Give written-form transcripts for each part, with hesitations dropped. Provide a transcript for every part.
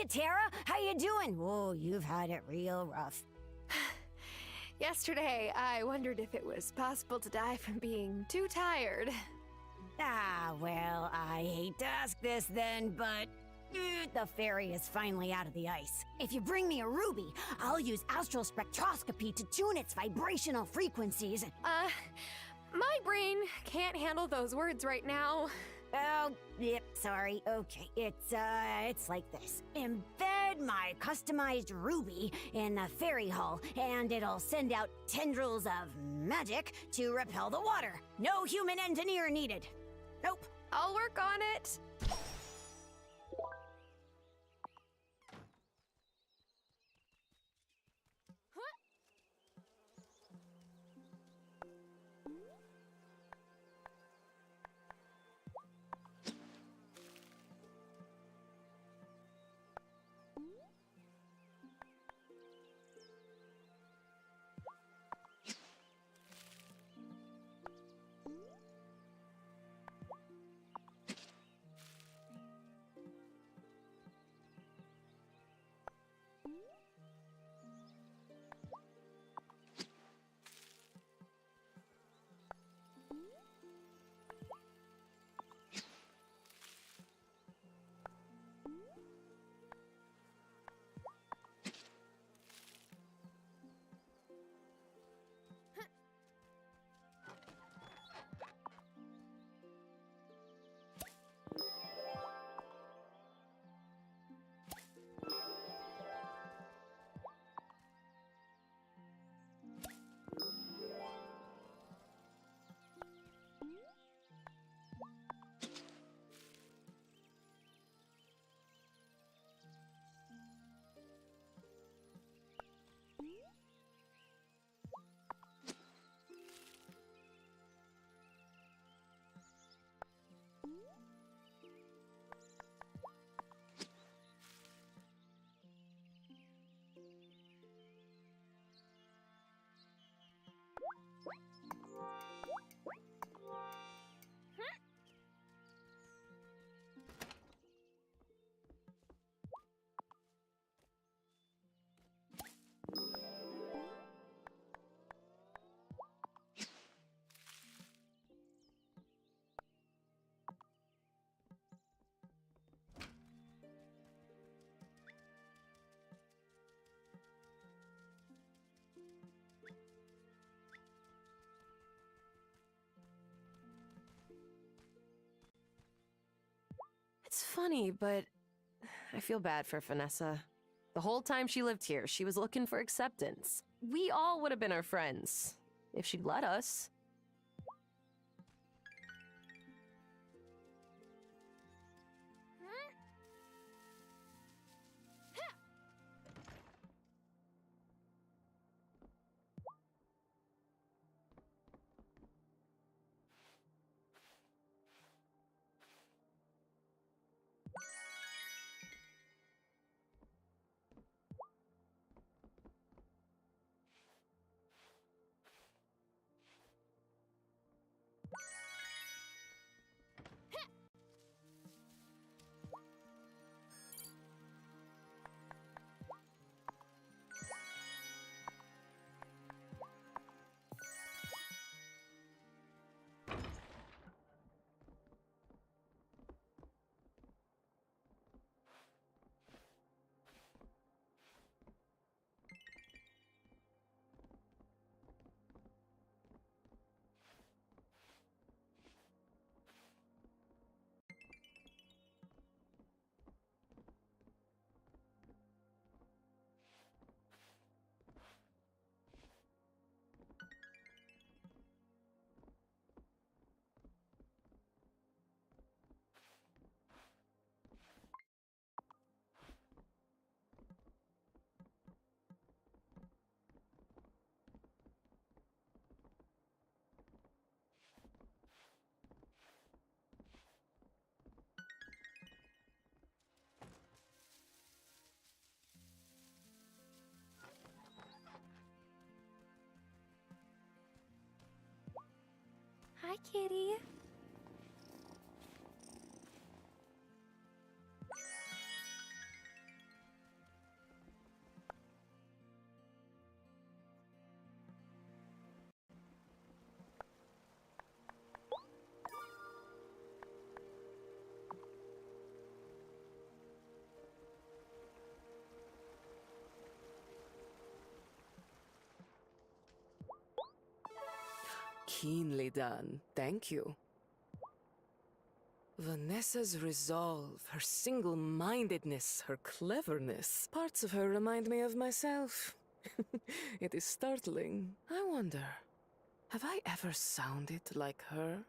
Hiya, Tara. How you doing? Whoa, you've had it real rough. Yesterday, I wondered if it was possible to die from being too tired. Ah, well, I hate to ask this then, but the fairy is finally out of the ice. If you bring me a ruby, I'll use astral spectroscopy to tune its vibrational frequencies. My brain can't handle those words right now. Oh, yep, sorry. Okay, it's like this. Embed my customized ruby in the fairy hull, and it'll send out tendrils of magic to repel the water. No human engineer needed. Nope. I'll work on it. It's funny, but I feel bad for Vanessa. The whole time she lived here, she was looking for acceptance. We all would have been her friends, if she'd let us. Hi, kitty. keenly done. Thank you. Vanessa's resolve, her single-mindedness, her cleverness. Parts of her remind me of myself. It is startling. I wonder, have I ever sounded like her?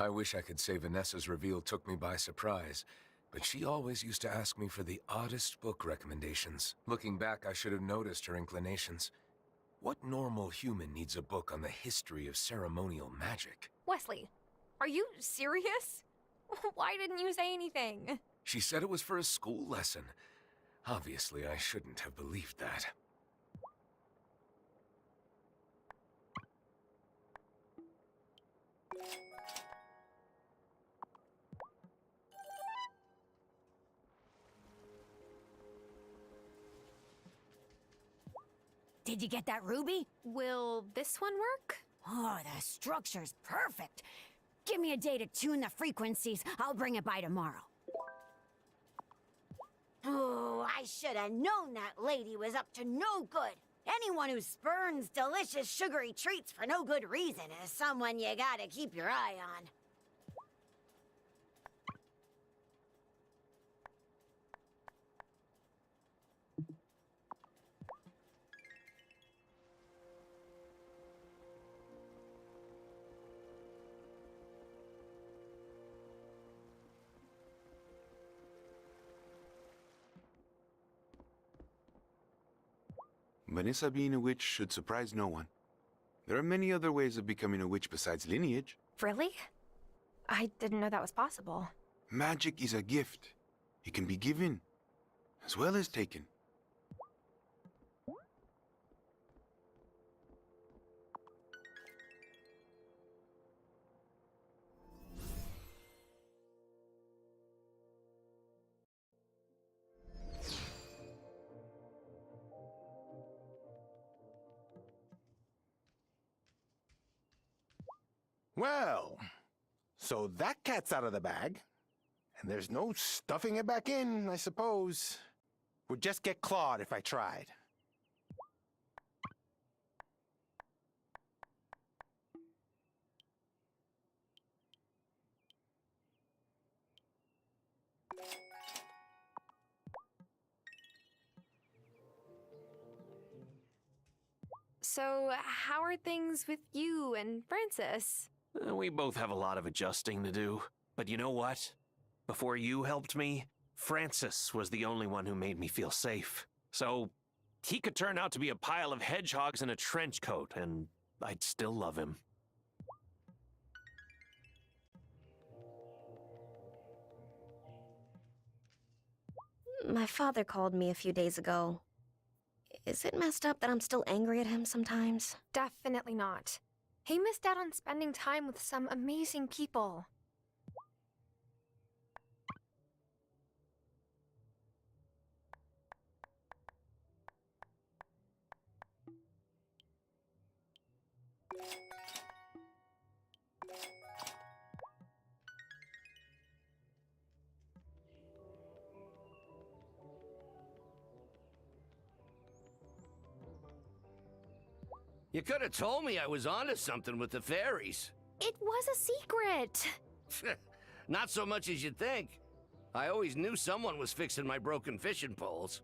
I wish I could say Vanessa's reveal took me by surprise, but she always used to ask me for the oddest book recommendations. Looking back, I should have noticed her inclinations. What normal human needs a book on the history of ceremonial magic? Wesley, are you serious? Why didn't you say anything? She said it was for a school lesson. Obviously, I shouldn't have believed that. Did you get that ruby? Will this one work? Oh, the structure's perfect. Give me a day to tune the frequencies. I'll bring it by tomorrow. Oh, I should have known that lady was up to no good. Anyone who spurns delicious sugary treats for no good reason is someone you gotta keep your eye on. Vanessa being a witch should surprise no one. There are many other ways of becoming a witch besides lineage. Really? I didn't know that was possible. Magic is a gift. It can be given, as well as taken. Well, so that cat's out of the bag. And there's no stuffing it back in, I suppose. Would just get clawed if I tried. So, how are things with you and Francis? We both have a lot of adjusting to do. But you know what? Before you helped me, Francis was the only one who made me feel safe. So, he could turn out to be a pile of hedgehogs in a trench coat, and I'd still love him. My father called me a few days ago. Is it messed up that I'm still angry at him sometimes? Definitely not. He missed out on spending time with some amazing people. You could have told me I was onto something with the fairies. It was a secret. Not so much as you'd think. I always knew someone was fixing my broken fishing poles.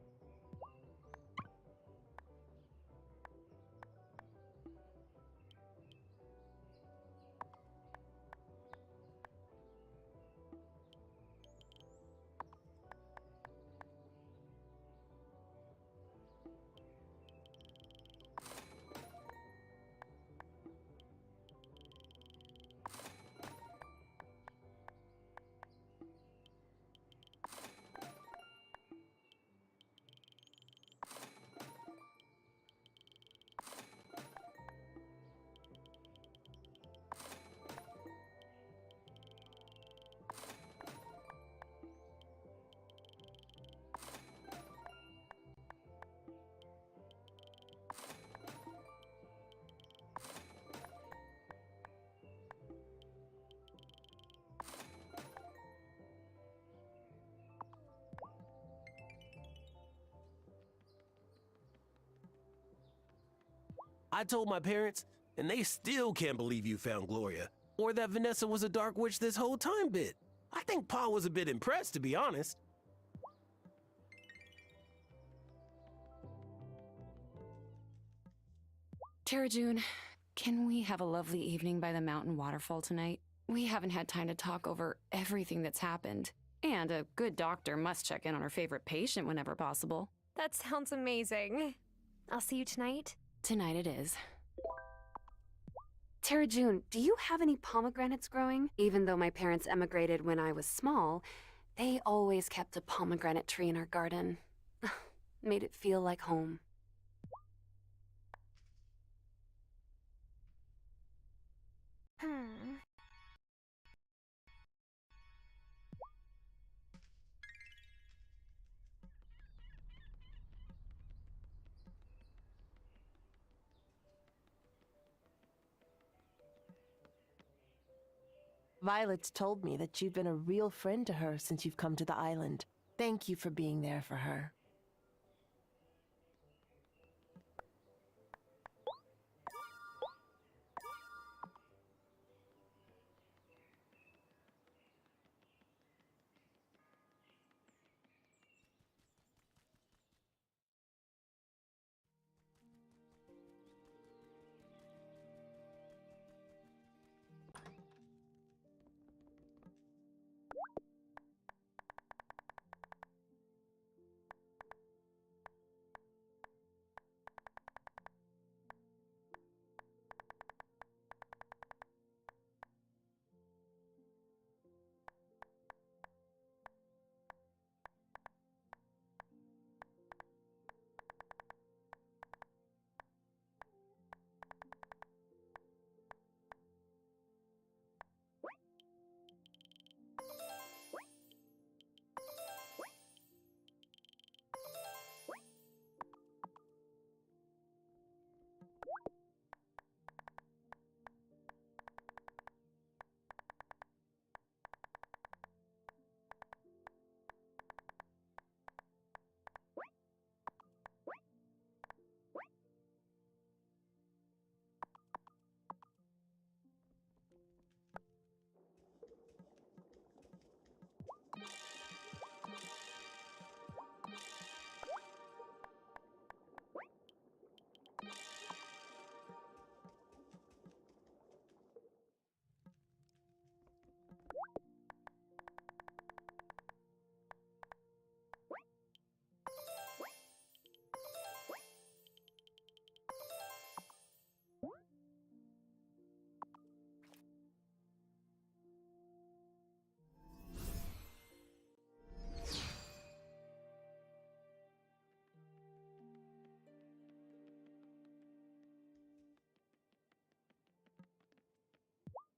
I told my parents, and they still can't believe you found Gloria, or that Vanessa was a dark witch this whole time bit. I think Pa was a bit impressed, to be honest. Tara June, can we have a lovely evening by the mountain waterfall tonight? We haven't had time to talk over everything that's happened. And a good doctor must check in on her favorite patient whenever possible. That sounds amazing. I'll see you tonight. Tonight it is. Tara June, do you have any pomegranates growing? Even though my parents emigrated when I was small, they always kept a pomegranate tree in our garden. Made it feel like home. Violet's told me that you've been a real friend to her since you've come to the island. Thank you for being there for her.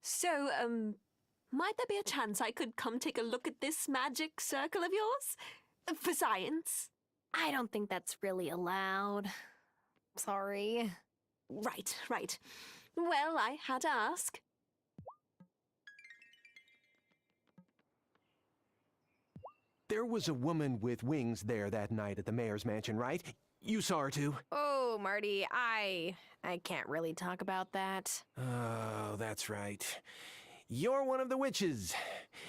So, might there be a chance I could come take a look at this magic circle of yours? For science? I don't think that's really allowed. Sorry. Right. Well, I had to ask. There was a woman with wings there that night at the mayor's mansion, right? You saw her too? Oh, Marty, I can't really talk about that. Oh, that's right. You're one of the witches.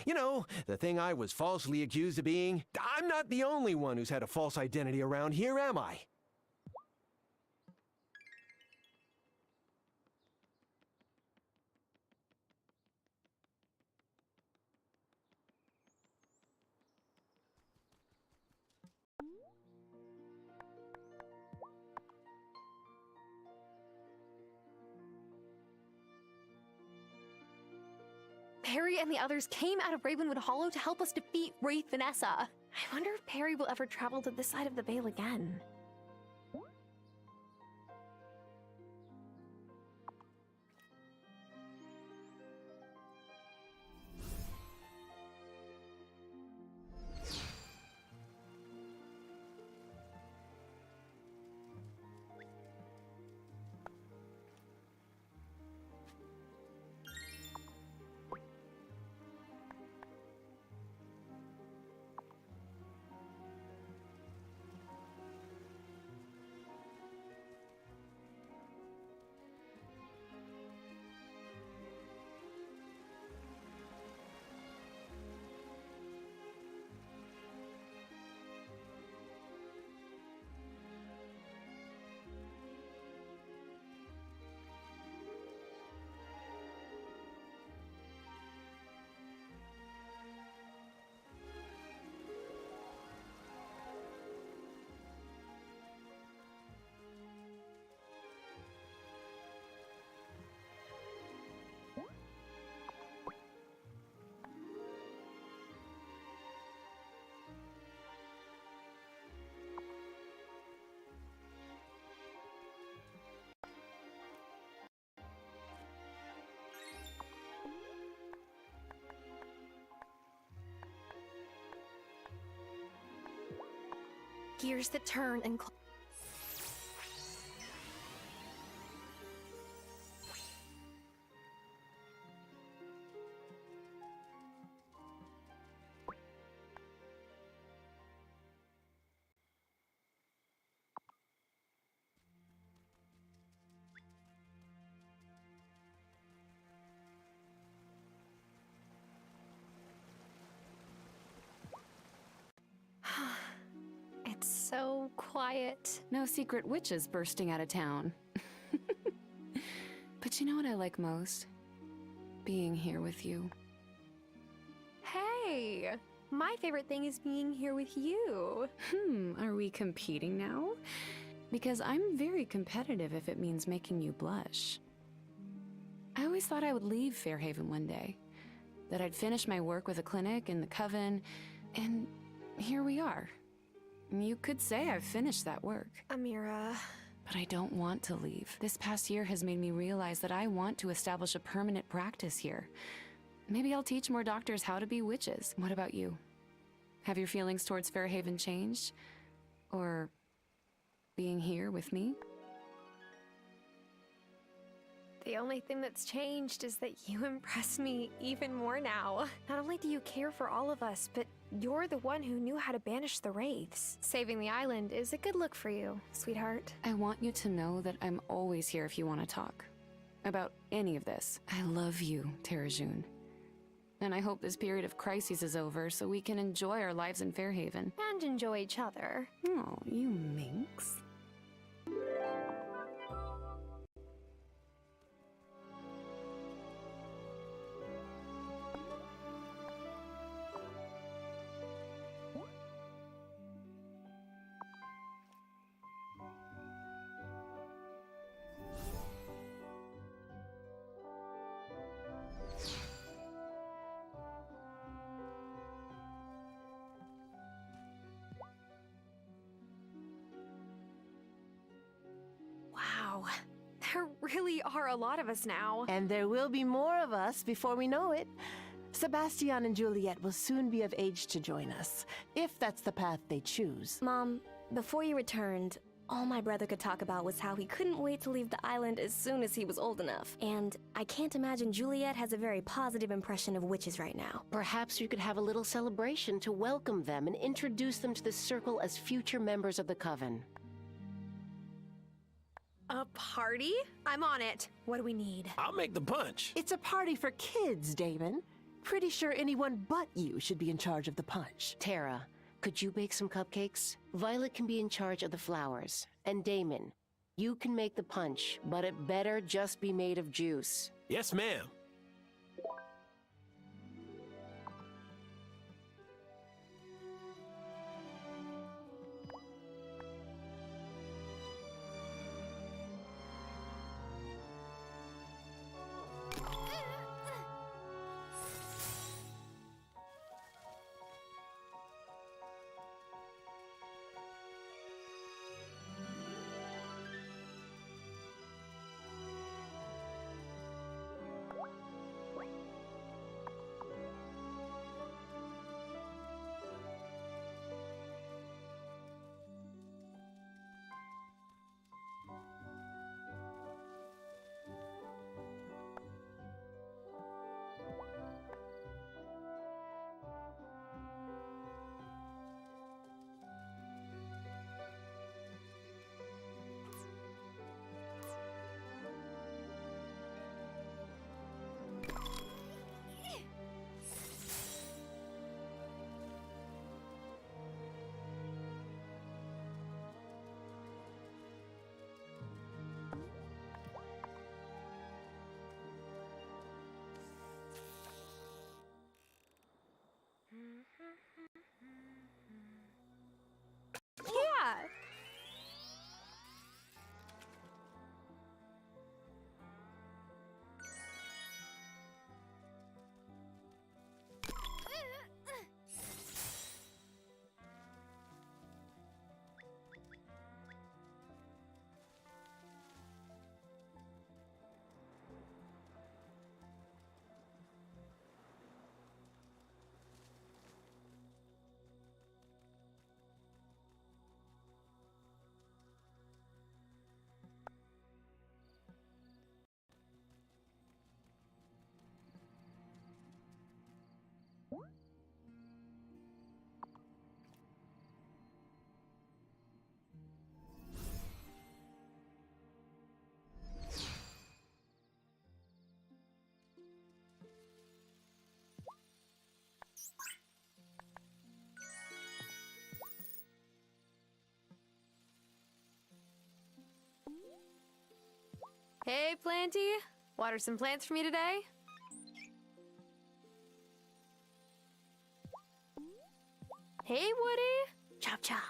You know, the thing I was falsely accused of being. I'm not the only one who's had a false identity around here, am I? Perry and the others came out of Ravenwood Hollow to help us defeat Wraith Vanessa. I wonder if Perry will ever travel to this side of the Vale again. Gears that turn and It's so quiet. No secret witches bursting out of town. But you know what I like most? Being here with you. Hey! My favorite thing is being here with you. Are we competing now? Because I'm very competitive if it means making you blush. I always thought I would leave Fairhaven one day. That I'd finish my work with a clinic and the coven, and here we are. You could say I've finished that work. Amira. But I don't want to leave. This past year has made me realize that I want to establish a permanent practice here. Maybe I'll teach more doctors how to be witches. What about you? Have your feelings towards Fairhaven changed? Or being here with me? The only thing that's changed is that you impress me even more now. Not only do you care for all of us, but you're the one who knew how to banish the wraiths. Saving the island is a good look for you, sweetheart. I want you to know that I'm always here if you want to talk. About any of this. I love you, Terajun. And I hope this period of crises is over so we can enjoy our lives in Fairhaven. And enjoy each other. Oh, you minx. Wow. There really are a lot of us now. And there will be more of us before we know it. Sebastian and Juliet will soon be of age to join us, if that's the path they choose. Mom, before you returned, all my brother could talk about was how he couldn't wait to leave the island as soon as he was old enough. And I can't imagine Juliet has a very positive impression of witches right now. Perhaps you could have a little celebration to welcome them and introduce them to the circle as future members of the coven. A party? I'm on it. What do we need? I'll make the punch. It's a party for kids, Damon. Pretty sure anyone but you should be in charge of the punch. Tara, could you bake some cupcakes? Violet can be in charge of the flowers. And Damon, you can make the punch, but it better just be made of juice. Yes, ma'am. Hey, Planty. Water some plants for me today? Hey, Woody. Chop chop.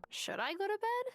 Should I go to bed?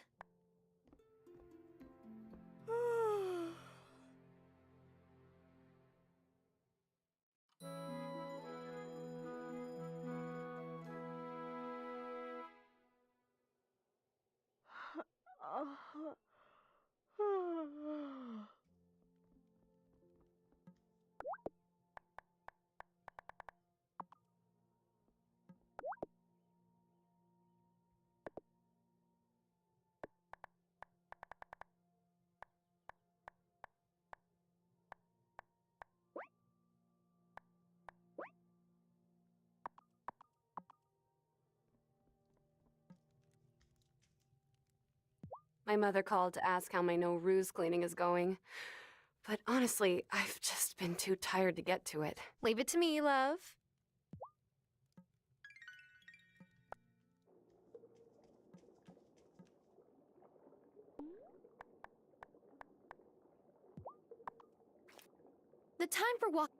My mother called to ask how my no ruse cleaning is going. But honestly, I've just been too tired to get to it. Leave it to me, love. The time for walk.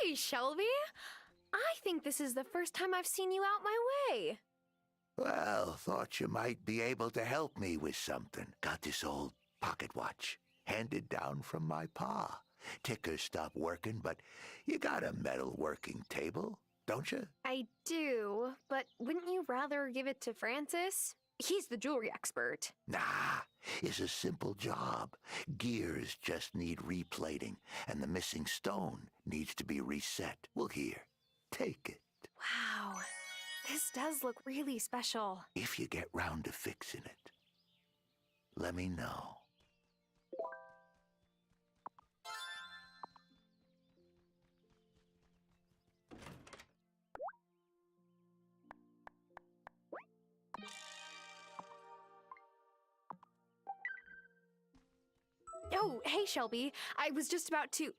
Hey, Shelby. I think this is the first time I've seen you out my way. Well, thought you might be able to help me with something. Got this old pocket watch, handed down from my pa. Tickers stopped working, but you got a metal working table, don't you? I do, but wouldn't you rather give it to Francis? He's the jewelry expert. Nah, it's a simple job. Gears just need replating, and the missing stone needs to be reset. Well, here, take it. Wow, this does look really special. If you get round to fixing it, let me know. Oh, hey, Shelby. I was just about to...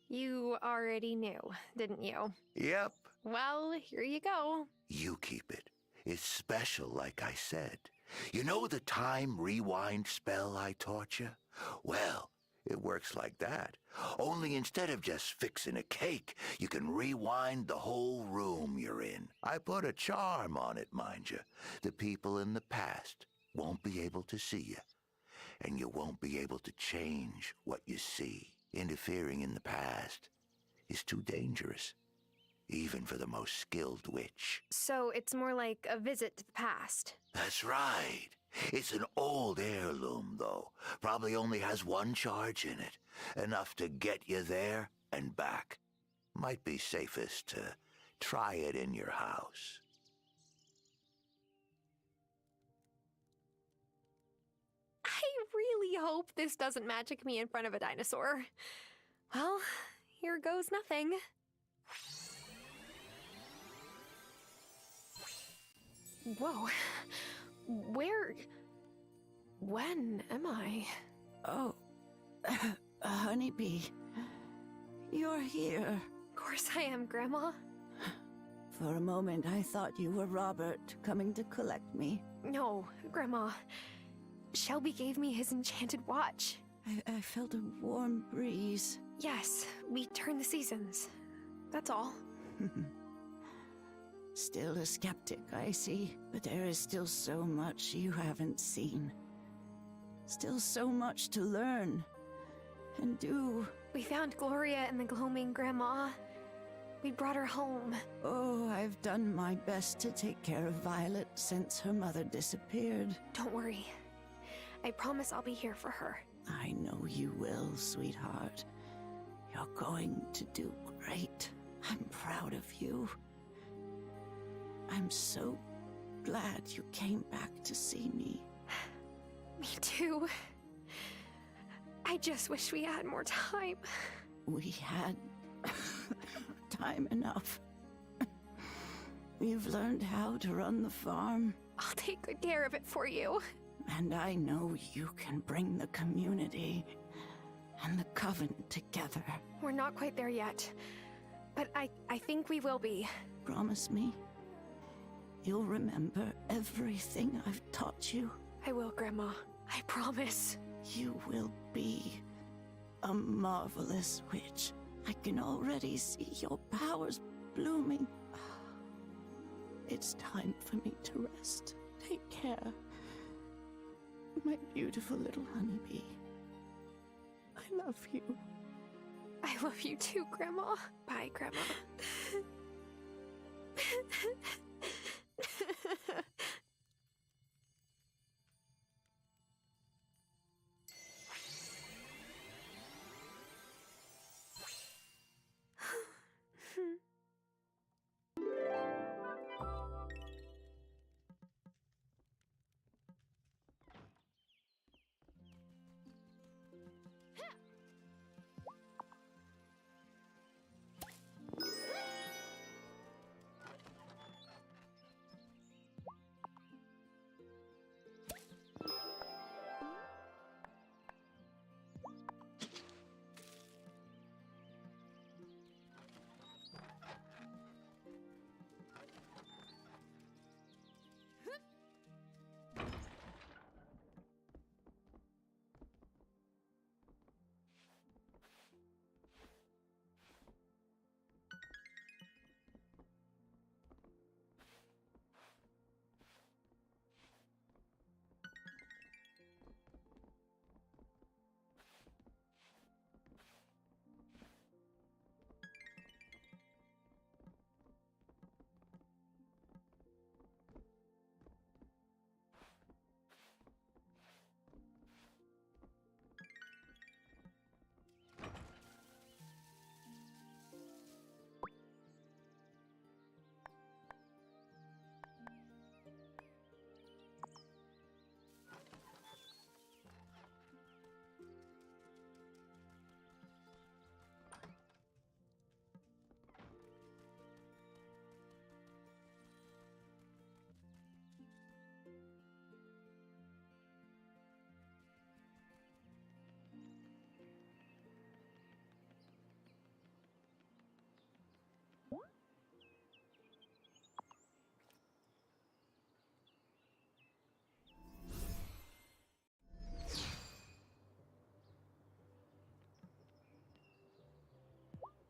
You already knew, didn't you? Yep. Well, here you go. You keep it. It's special, like I said. You know the time rewind spell I taught you? Well, it works like that. Only instead of just fixing a cake, you can rewind the whole room you're in. I put a charm on it, mind you. The people in the past won't be able to see you, and you won't be able to change what you see. Interfering in the past is too dangerous, even for the most skilled witch. So it's more like a visit to the past. That's right. It's an old heirloom, though. Probably only has one charge in it, enough to get you there and back. Might be safest to try it in your house. I really hope this doesn't magic me in front of a dinosaur. Well, here goes nothing. Whoa. Where... When am I? Oh, Honeybee. You're here. Of course I am, Grandma. For a moment, I thought you were Robert coming to collect me. No, Grandma. Shelby gave me his enchanted watch. I felt a warm breeze. Yes, we turn the seasons. That's all. Still a skeptic, I see. But there is still so much you haven't seen. Still so much to learn and do. We found Gloria in the gloaming, Grandma. We brought her home. Oh, I've done my best to take care of Violet since her mother disappeared. Don't worry. I promise I'll be here for her. I know you will, sweetheart. You're going to do great. I'm proud of you. I'm so glad you came back to see me. Me too. I just wish we had more time. We had time enough. We've learned how to run the farm. I'll take good care of it for you. And I know you can bring the community and the coven together. We're not quite there yet, but I think we will be. Promise me you'll remember everything I've taught you. I will, Grandma. I promise. You will be a marvelous witch. I can already see your powers blooming. It's time for me to rest. Take care, my beautiful little honeybee. I love you. I love you too, Grandma. Bye, Grandma.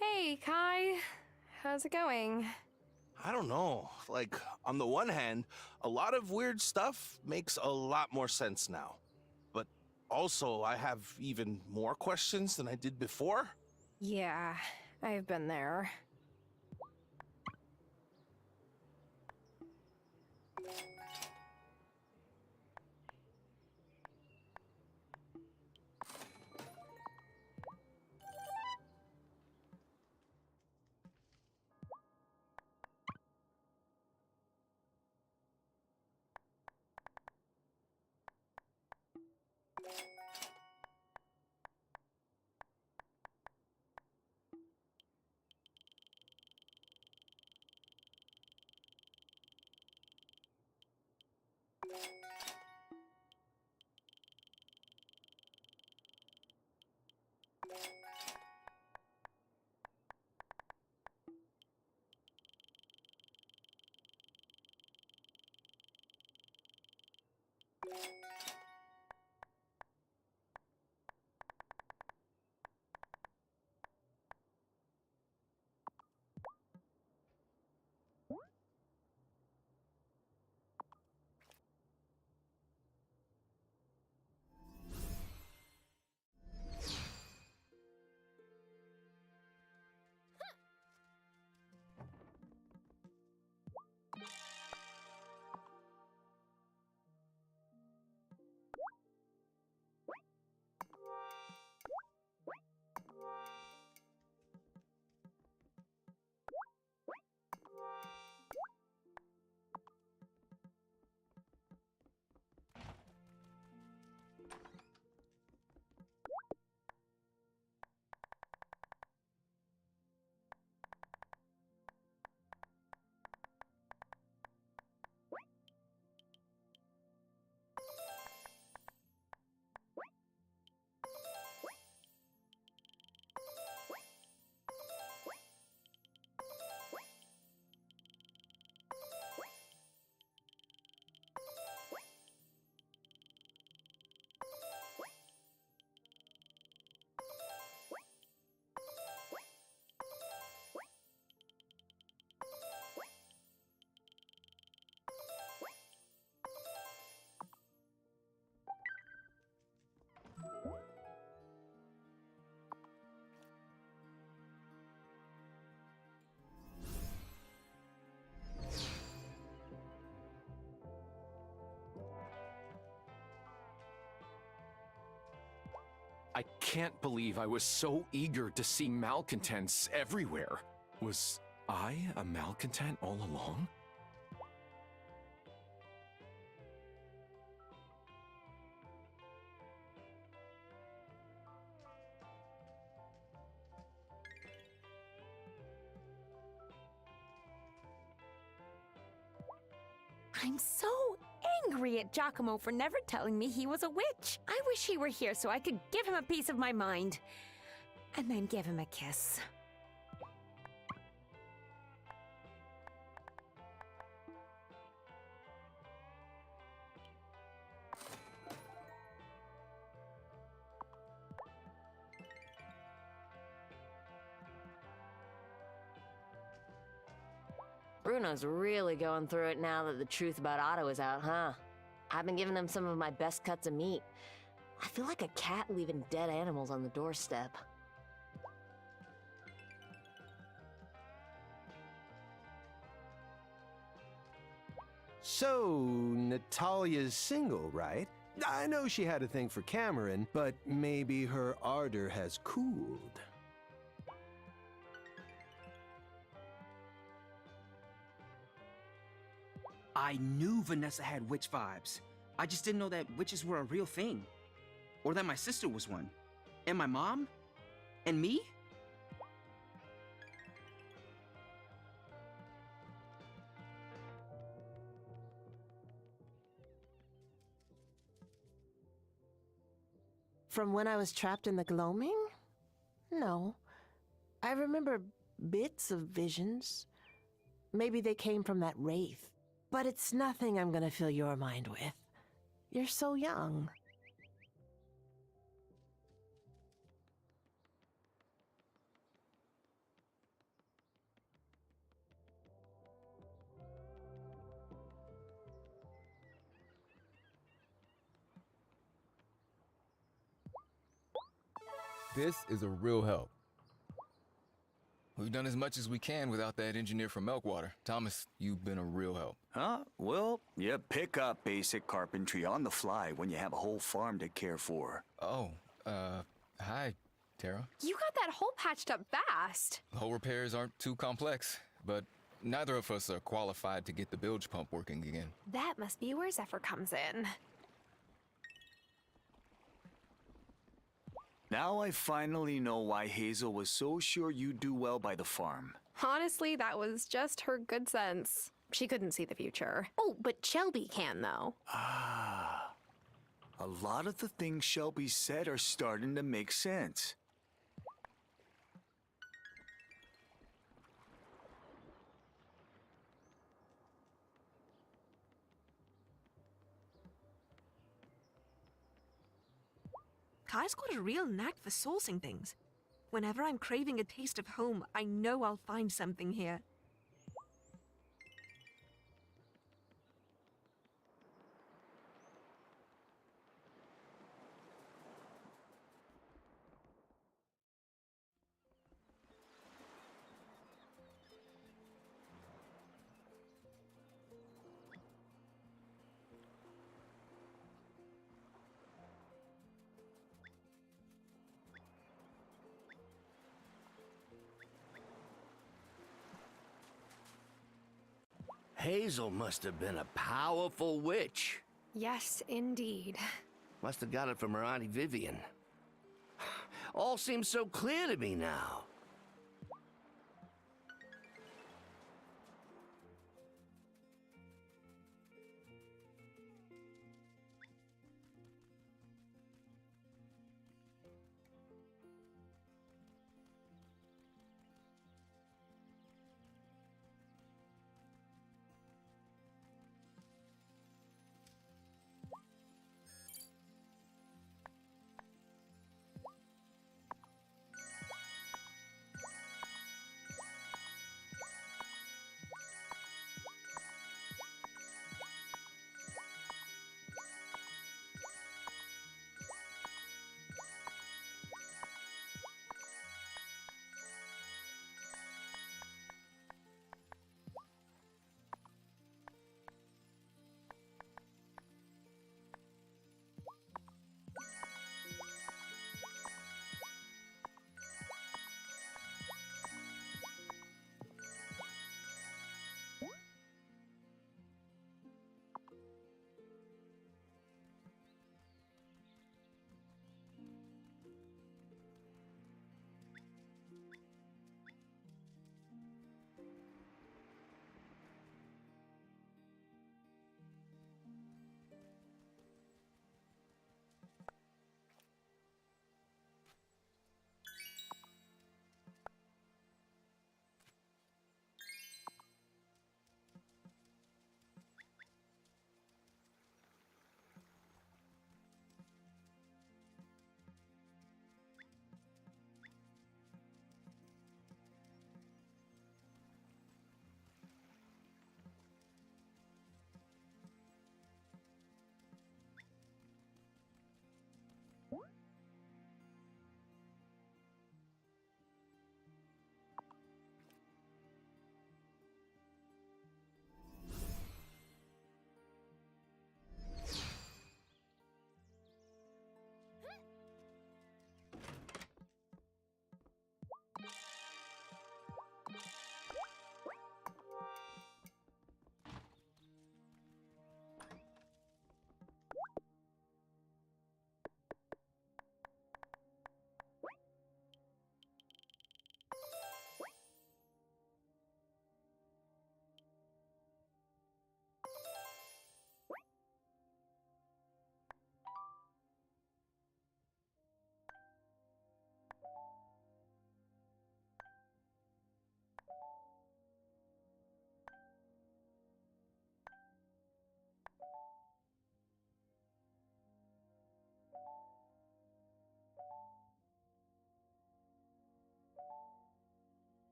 Hey, Kai. How's it going? I don't know. Like, on the one hand, a lot of weird stuff makes a lot more sense now. But also, I have even more questions than I did before. Yeah, I've been there. can't believe I was so eager to see malcontents everywhere. Was I a malcontent all along? I'm so angry at Giacomo for never telling me he was a witch. I wish he were here so I could give him a piece of my mind. And then give him a kiss. Bruno's really going through it now that the truth about Otto is out, huh? I've been giving him some of my best cuts of meat. I feel like a cat leaving dead animals on the doorstep. So, Natalia's single, right? I know she had a thing for Cameron, but maybe her ardor has cooled. I knew Vanessa had witch vibes. I just didn't know that witches were a real thing. Or that my sister was one. And my mom? And me? From when I was trapped in the gloaming? No. I remember bits of visions. Maybe they came from that wraith. But it's nothing I'm gonna fill your mind with. You're so young. This is a real help. We've done as much as we can without that engineer from Melkwater. Thomas, you've been a real help. Huh? Well, you pick up basic carpentry on the fly when you have a whole farm to care for. Oh, hi, Tara. You got that hole patched up fast. Hole repairs aren't too complex, but neither of us are qualified to get the bilge pump working again. That must be where Zephyr comes in. Now I finally know why Hazel was so sure you'd do well by the farm. Honestly, that was just her good sense. She couldn't see the future. Oh, but Shelby can, though. Ah. A lot of the things Shelby said are starting to make sense. Kai's got a real knack for sourcing things. Whenever I'm craving a taste of home, I know I'll find something here. Hazel must have been a powerful witch. Yes, indeed. Must have got it from her Auntie Vivian. All seems so clear to me now.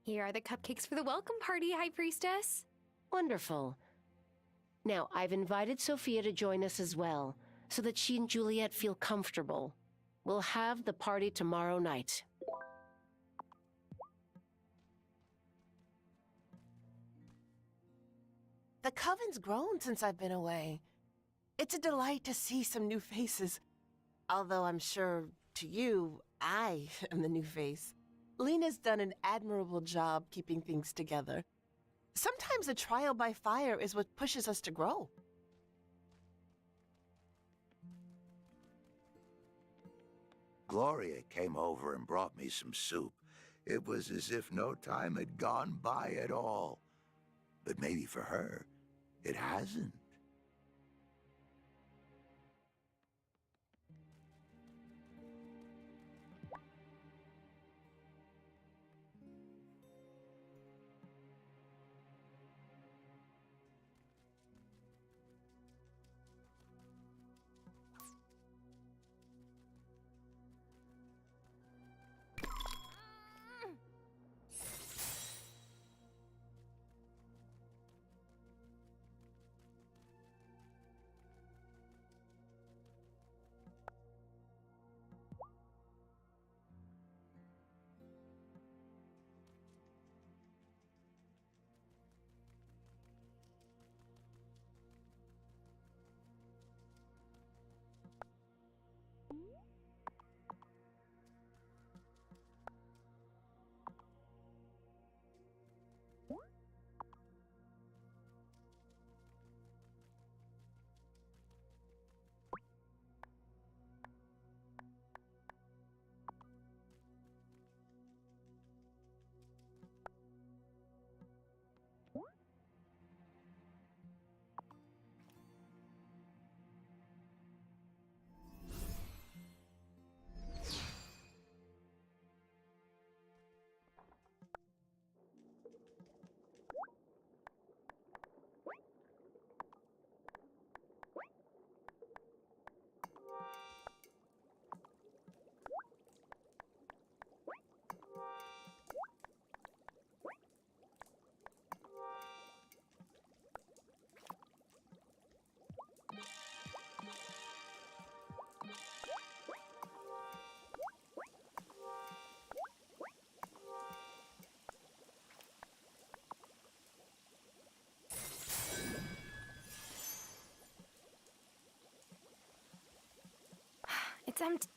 Here are the cupcakes for the welcome party, High Priestess. Wonderful. Now, I've invited Sophia to join us as well, so that she and Juliet feel comfortable. We'll have the party tomorrow night. The coven's grown since I've been away. It's a delight to see some new faces. Although I'm sure, to you, I am the new face. Lena's done an admirable job keeping things together. Sometimes a trial by fire is what pushes us to grow. Gloria came over and brought me some soup. It was as if no time had gone by at all. But maybe for her, it hasn't. It's empty.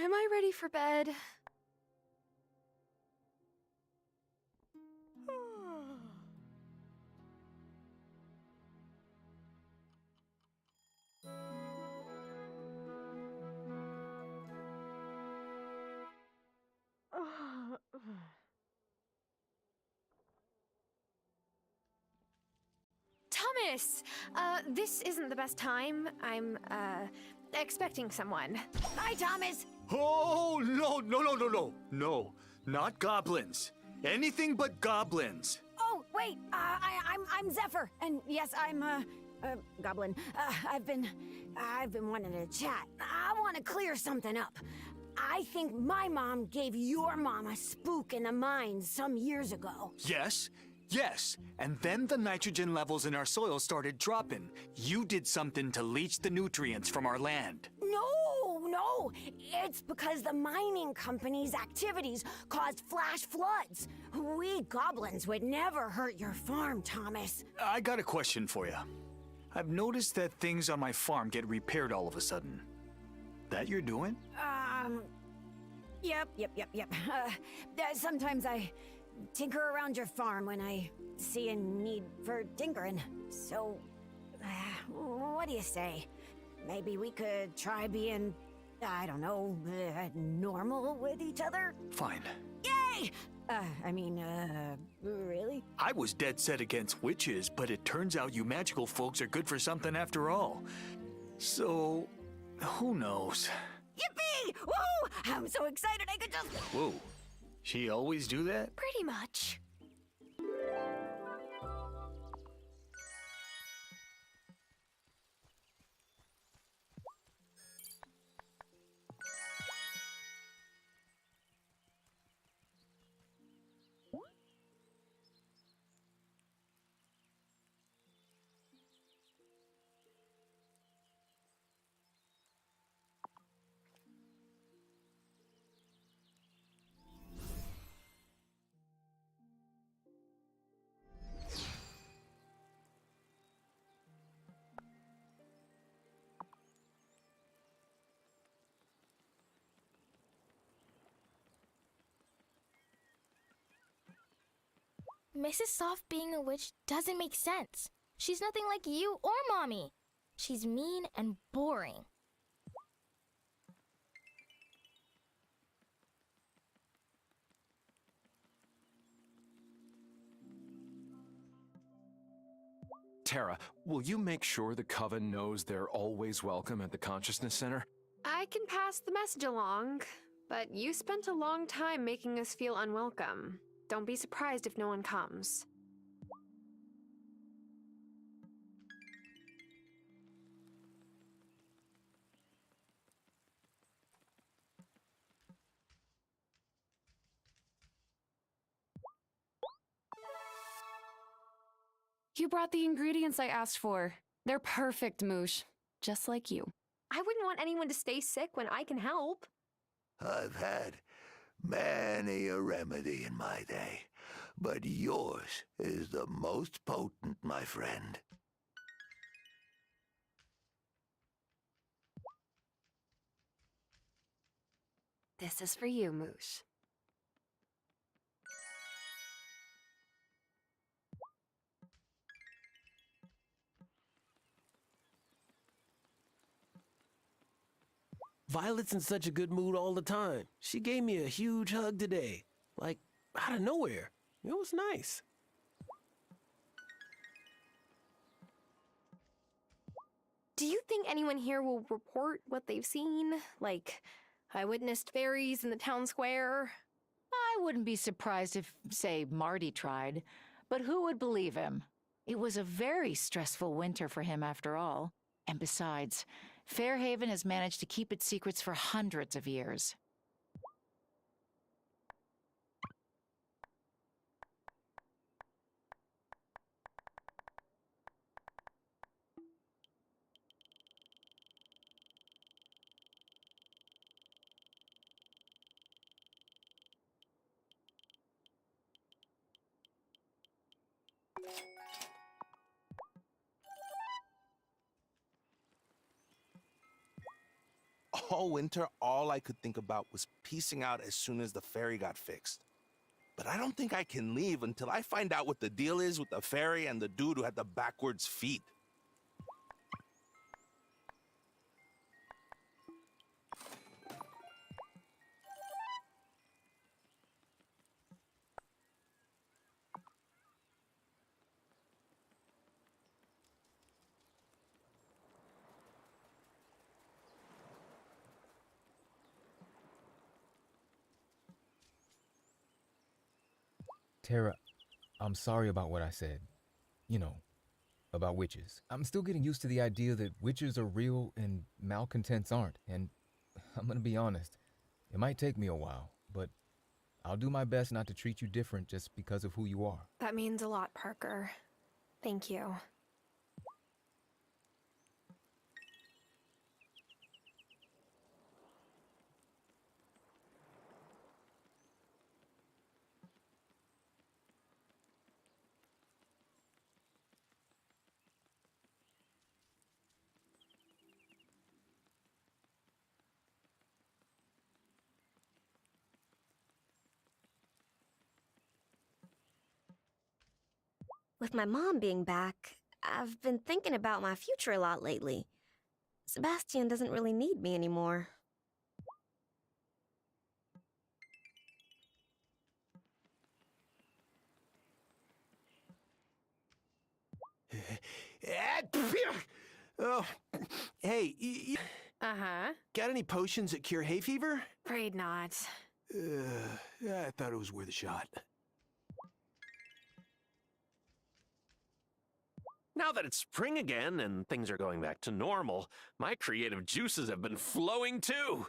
Am I ready for bed? Thomas! This isn't the best time. I'm, expecting someone. Bye, Thomas! Oh, no, not goblins. Anything but goblins. Oh, wait! I'm Zephyr, and yes, I'm Goblin. I've been wanting to chat. I want to clear something up. I think my mom gave your mom a spook in the mines some years ago. Yes, yes. And then the nitrogen levels in our soil started dropping. You did something to leach the nutrients from our land. No, it's because the mining company's activities caused flash floods. We goblins would never hurt your farm, Thomas. I got a question for you. I've noticed that things on my farm get repaired all of a sudden. That you're doing? Yep. Sometimes I tinker around your farm when I see a need for tinkering. So, what do you say? Maybe we could try being, I don't know, normal with each other? Fine. Yay! Really? I was dead set against witches, but it turns out you magical folks are good for something after all. So, who knows? Yippee! Woo! I'm so excited I could just... Whoa. She always do that? Pretty much. Mrs. Soft being a witch doesn't make sense. She's nothing like you or Mommy. She's mean and boring. Tara, will you make sure the Coven knows they're always welcome at the Consciousness Center? I can pass the message along, but you spent a long time making us feel unwelcome. Don't be surprised if no one comes. You brought the ingredients I asked for. They're perfect, Moosh. Just like you. I wouldn't want anyone to stay sick when I can help. I've had many a remedy in my day, but yours is the most potent, my friend. This is for you, Moosh. Violet's in such a good mood all the time. She gave me a huge hug today. Like, out of nowhere. It was nice. Do you think anyone here will report what they've seen? Like, I witnessed fairies in the town square? I wouldn't be surprised if, say, Marty tried. But who would believe him? It was a very stressful winter for him after all. And besides, Fairhaven has managed to keep its secrets for hundreds of years. All winter, all I could think about was piecing out as soon as the ferry got fixed. But I don't think I can leave until I find out what the deal is with the ferry and the dude who had the backwards feet. Tara, I'm sorry about what I said. You know, about witches. I'm still getting used to the idea that witches are real and malcontents aren't. And I'm gonna be honest, it might take me a while, but I'll do my best not to treat you different just because of who you are. That means a lot, Parker. Thank you. With my mom being back, I've been thinking about my future a lot lately. Sebastian doesn't really need me anymore. Oh, hey, Uh-huh. got any potions that cure hay fever? Afraid not. I thought it was worth a shot. Now that it's spring again and things are going back to normal, my creative juices have been flowing too.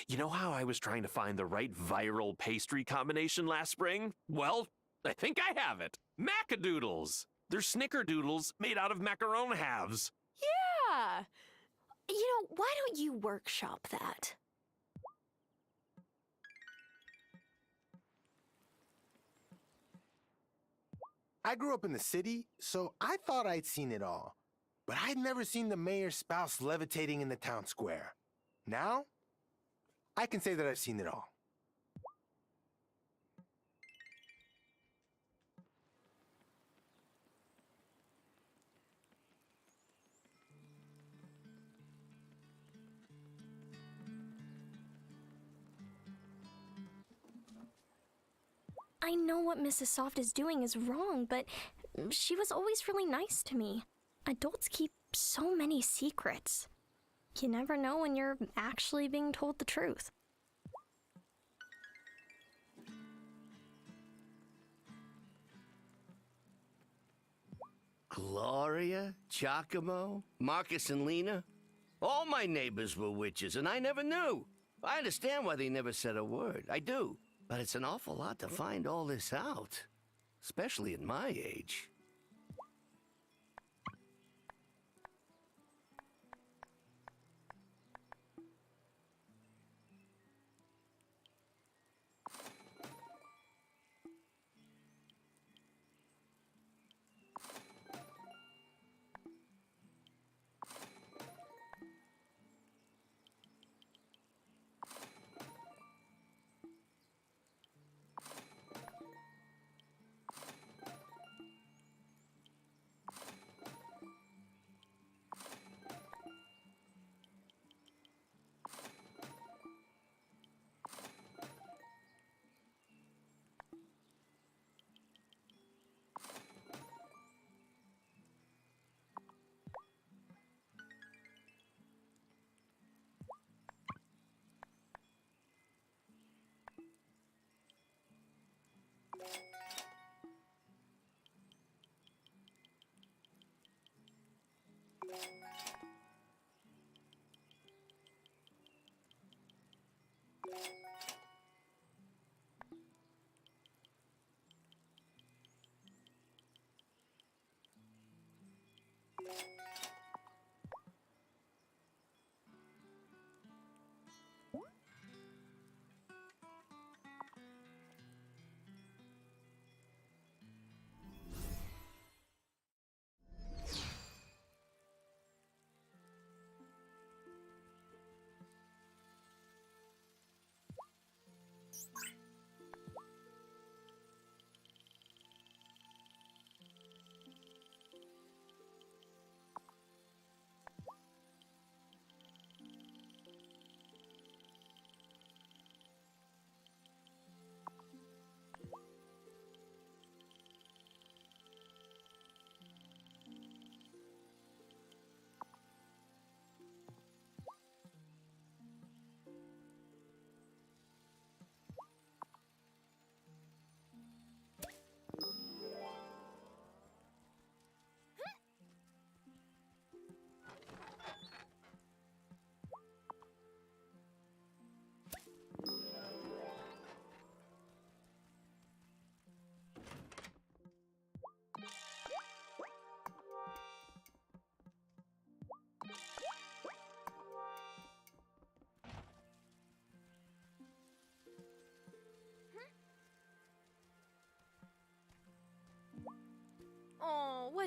You know how I was trying to find the right viral pastry combination last spring? Well, I think I have it. Macadoodles! They're snickerdoodles made out of macaron halves. Yeah! Why don't you workshop that? I grew up in the city, so I thought I'd seen it all. But I'd never seen the mayor's spouse levitating in the town square. Now, I can say that I've seen it all. I know what Mrs. Soft is doing is wrong, but she was always really nice to me. Adults keep so many secrets. You never know when you're actually being told the truth. Gloria, Giacomo, Marcus and Lena. All my neighbors were witches, and I never knew. I understand why they never said a word. I do. But it's an awful lot to find all this out. Especially at my age.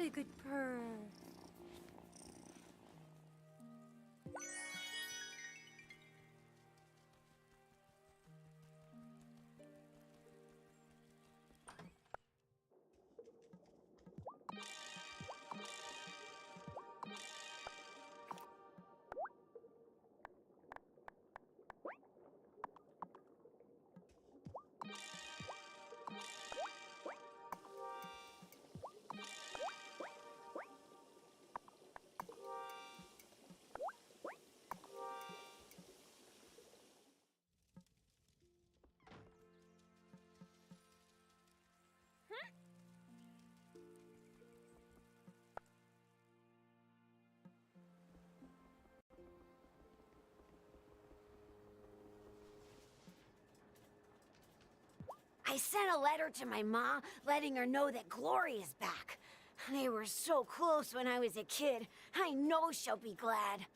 really good purr. I sent a letter to my ma, letting her know that Gloria's back. They were so close when I was a kid. I know she'll be glad.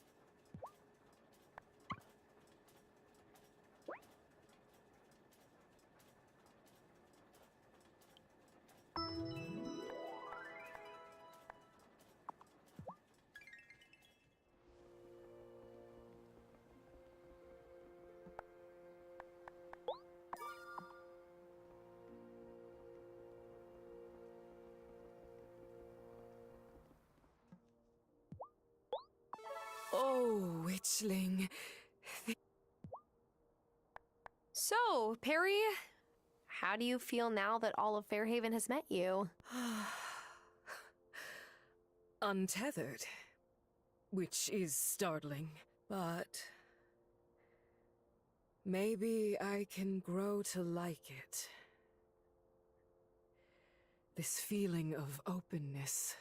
Oh, witchling. So, Perry, how do you feel now that all of Fairhaven has met you? Untethered. Which is startling, but maybe I can grow to like it. This feeling of openness.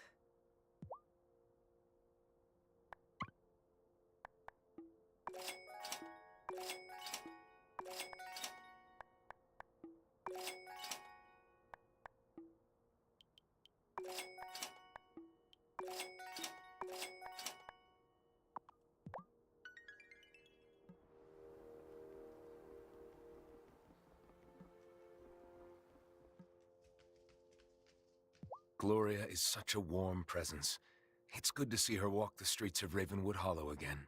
Gloria is such a warm presence. It's good to see her walk the streets of Ravenwood Hollow again.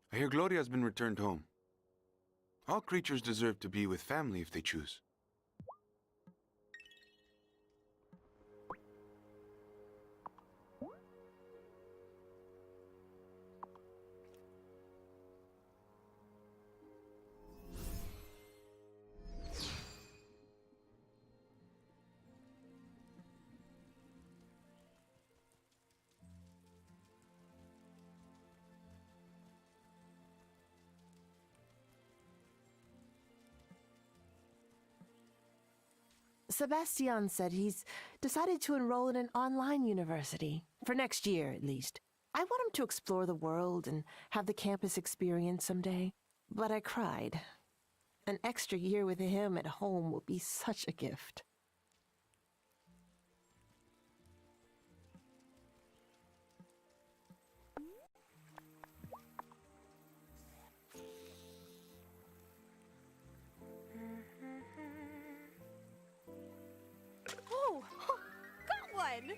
I hear Gloria has been returned home. All creatures deserve to be with family if they choose. Sebastian said he's decided to enroll in an online university, for next year at least. I want him to explore the world and have the campus experience someday, but I cried. An extra year with him at home will be such a gift. Oh, got one!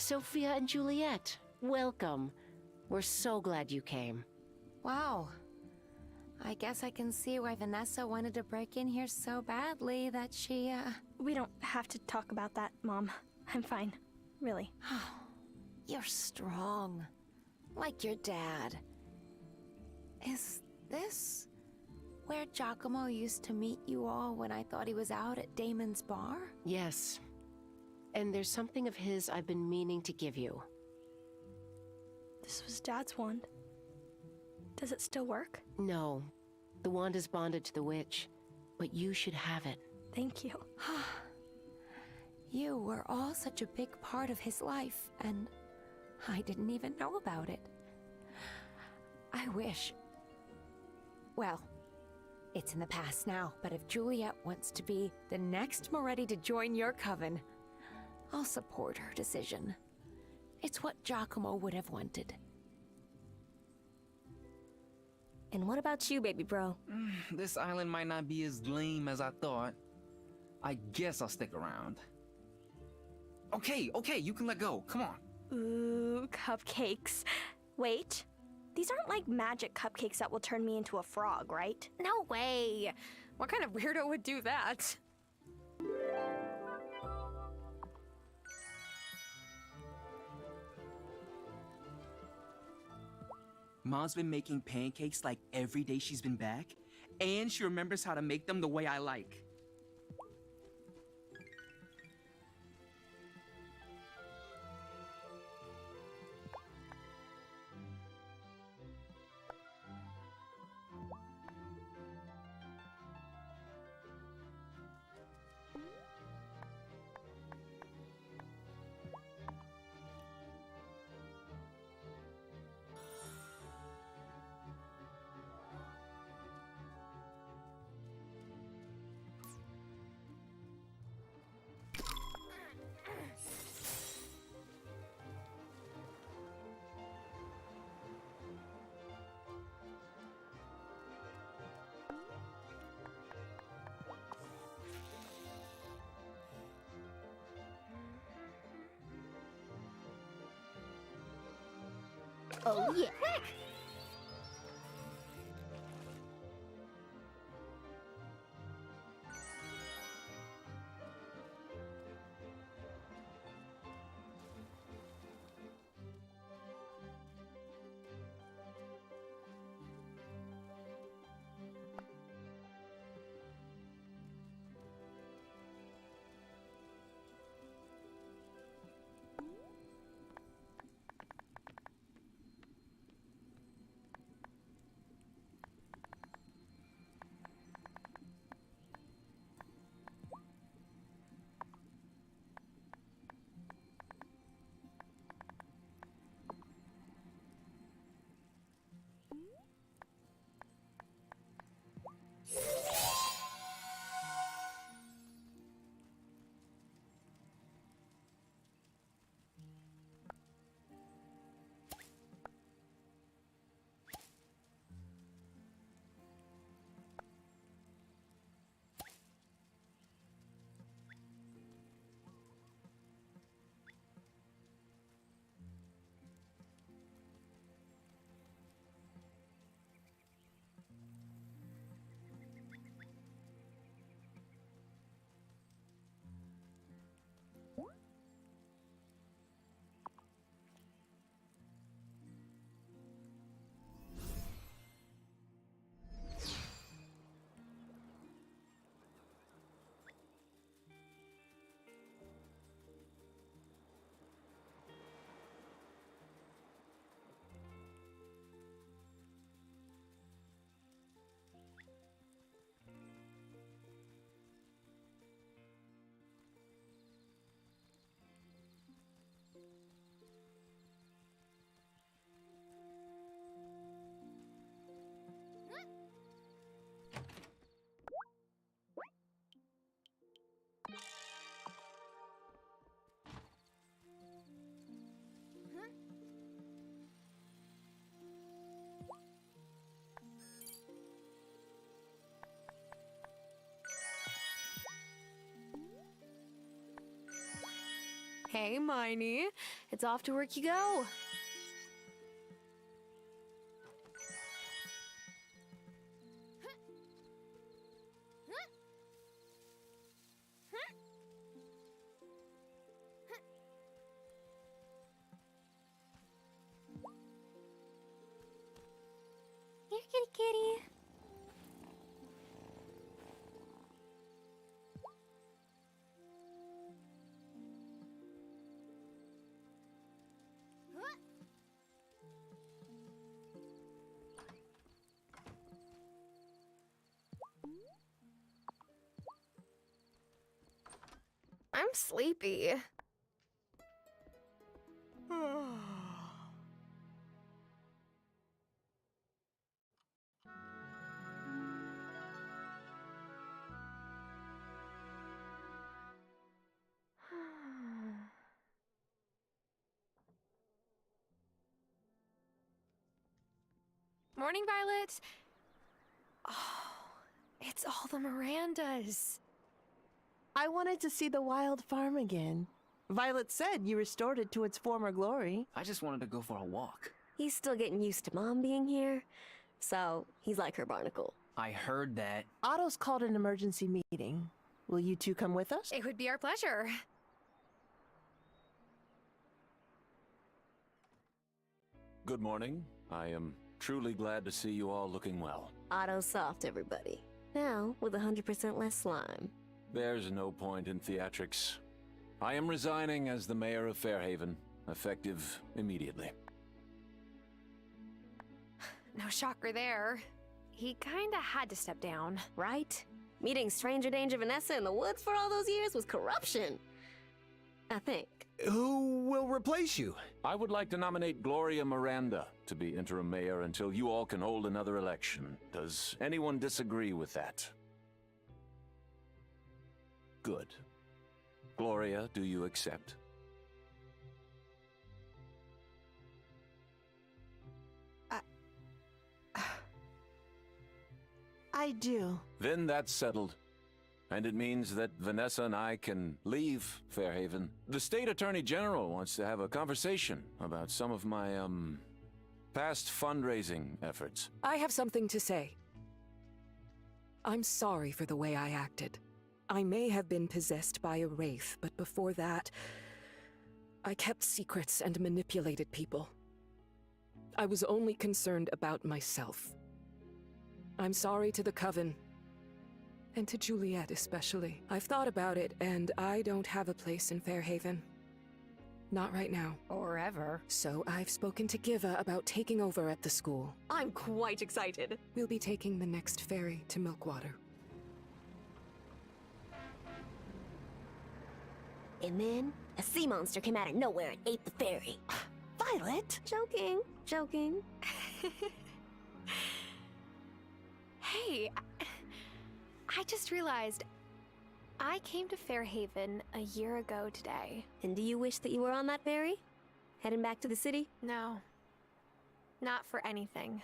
Sophia and Juliet, welcome. We're so glad you came. Wow. I guess I can see why Vanessa wanted to break in here so badly that she, We don't have to talk about that, Mom. I'm fine. Really. You're strong. Like your dad. Is this where Giacomo used to meet you all when I thought he was out at Damon's bar? Yes. And there's something of his I've been meaning to give you. This was Dad's wand. Does it still work? No. The wand is bonded to the witch, but you should have it. Thank you. You were all such a big part of his life, and I didn't even know about it. I wish... Well, it's in the past now, but if Juliet wants to be the next Moretti to join your coven, I'll support her decision. It's what Giacomo would have wanted. And what about you, baby bro? This island might not be as lame as I thought. I guess I'll stick around. Okay, you can let go. Come on. Ooh, cupcakes. Wait, these aren't like magic cupcakes that will turn me into a frog, right? No way! What kind of weirdo would do that? Mom's been making pancakes like every day she's been back, and she remembers how to make them the way I like. Oh yeah. Hey, Miney. It's off to work you go. Here, kitty kitty. I'm sleepy. Morning, Violet. Oh, it's all the Mirandas. I wanted to see the wild farm again. Violet said you restored it to its former glory. I just wanted to go for a walk. He's still getting used to Mom being here, so he's like her barnacle. I heard that. Otto's called an emergency meeting. Will you two come with us? It would be our pleasure. Good morning. I am truly glad to see you all looking well. Otto's soft, everybody. Now, with 100% less slime. There's no point in theatrics. I am resigning as the mayor of Fairhaven, effective immediately. No shocker there. He kinda had to step down. Right? Meeting stranger danger Vanessa in the woods for all those years was corruption. I think. Who will replace you? I would like to nominate Gloria Miranda to be interim mayor until you all can hold another election. Does anyone disagree with that? Good. Gloria, do you accept? I do. Then that's settled. And it means that Vanessa and I can leave Fairhaven. The state attorney general wants to have a conversation about some of my, past fundraising efforts. I have something to say. I'm sorry for the way I acted. I may have been possessed by a wraith, but before that, I kept secrets and manipulated people. I was only concerned about myself. I'm sorry to the Coven. And to Juliet especially. I've thought about it, and I don't have a place in Fairhaven. Not right now. Or ever. So I've spoken to Giva about taking over at the school. I'm quite excited. We'll be taking the next ferry to Milkwater. And then, a sea monster came out of nowhere and ate the ferry. Violet! Joking. Joking. Hey, I just realized I came to Fairhaven a year ago today. And do you wish that you were on that ferry? Heading back to the city? No. Not for anything.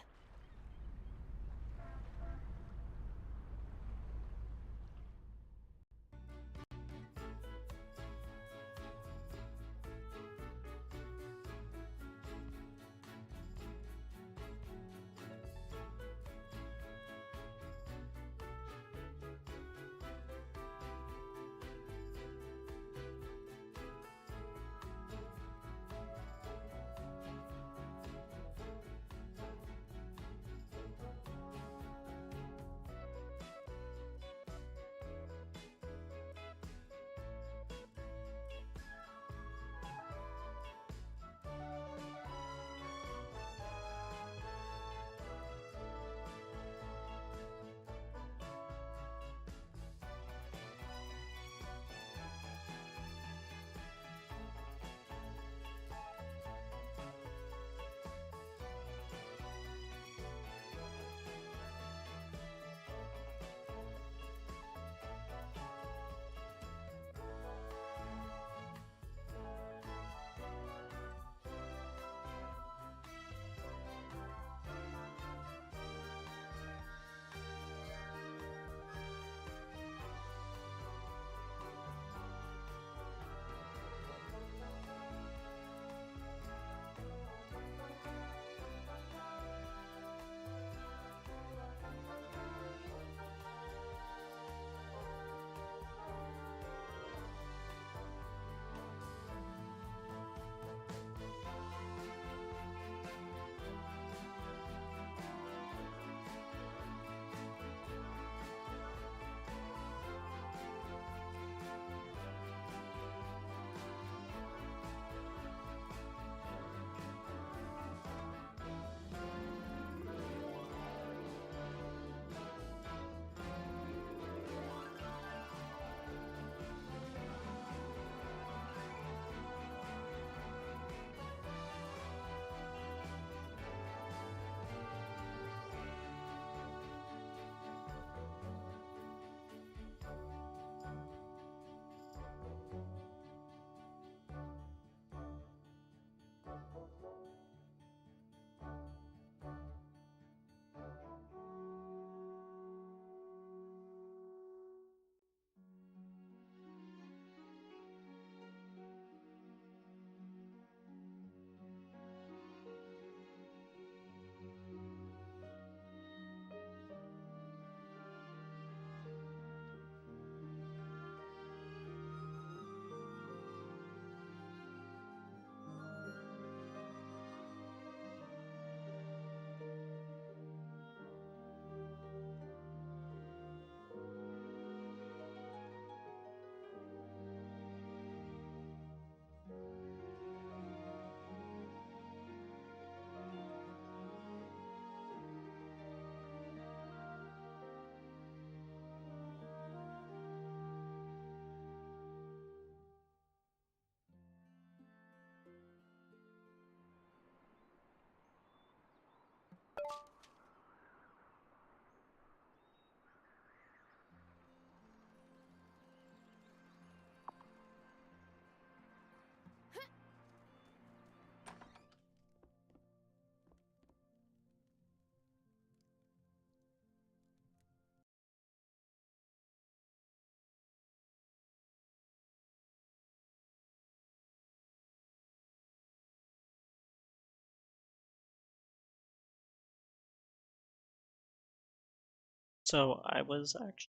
So I was actually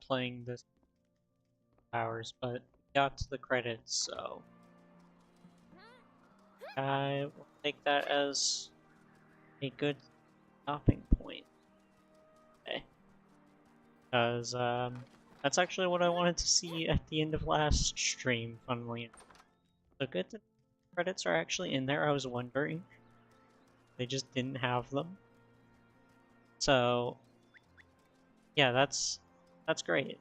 playing this hours, but got to the credits, so I will take that as a good stopping point. Okay. Because that's actually what I wanted to see at the end of last stream, funnily enough. So good that credits are actually in there. I was wondering. They just didn't have them. So yeah, that's great.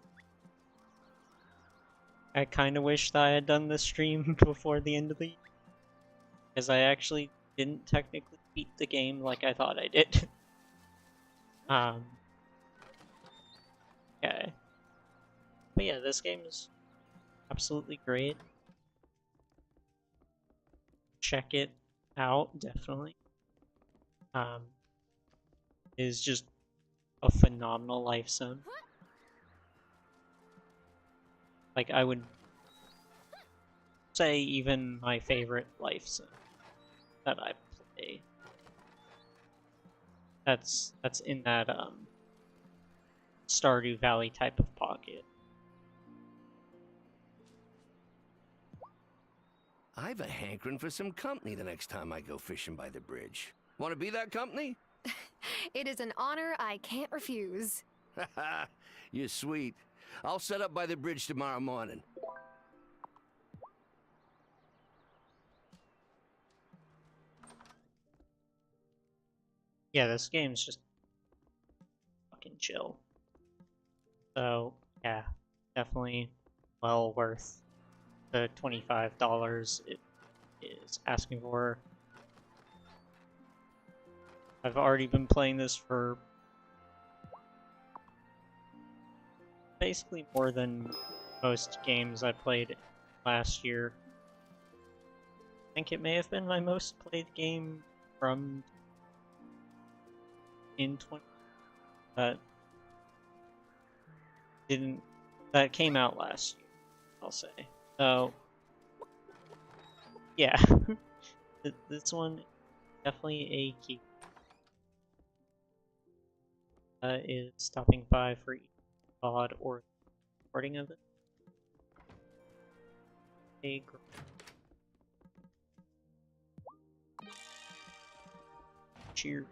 I kind of wish that I had done this stream before the end of the year, because I actually didn't technically beat the game like I thought I did. Okay. But yeah, this game is absolutely great. Check it out, definitely. Is just a phenomenal life sim. Like, I would say even my favorite life sim that I play. That's in that Stardew Valley type of pocket. I've a hankering for some company the next time I go fishing by the bridge. Want to be that company? It is an honor I can't refuse. You're sweet. I'll set up by the bridge tomorrow morning. Yeah, this game's just fucking chill. So, yeah, definitely well worth the $25 it is asking for. I've already been playing this for basically more than most games I played last year. I think it may have been my most played game from in 20 that came out last year, I'll say. So yeah, this one definitely a key. Is stopping by for VOD or recording of it. Cheers.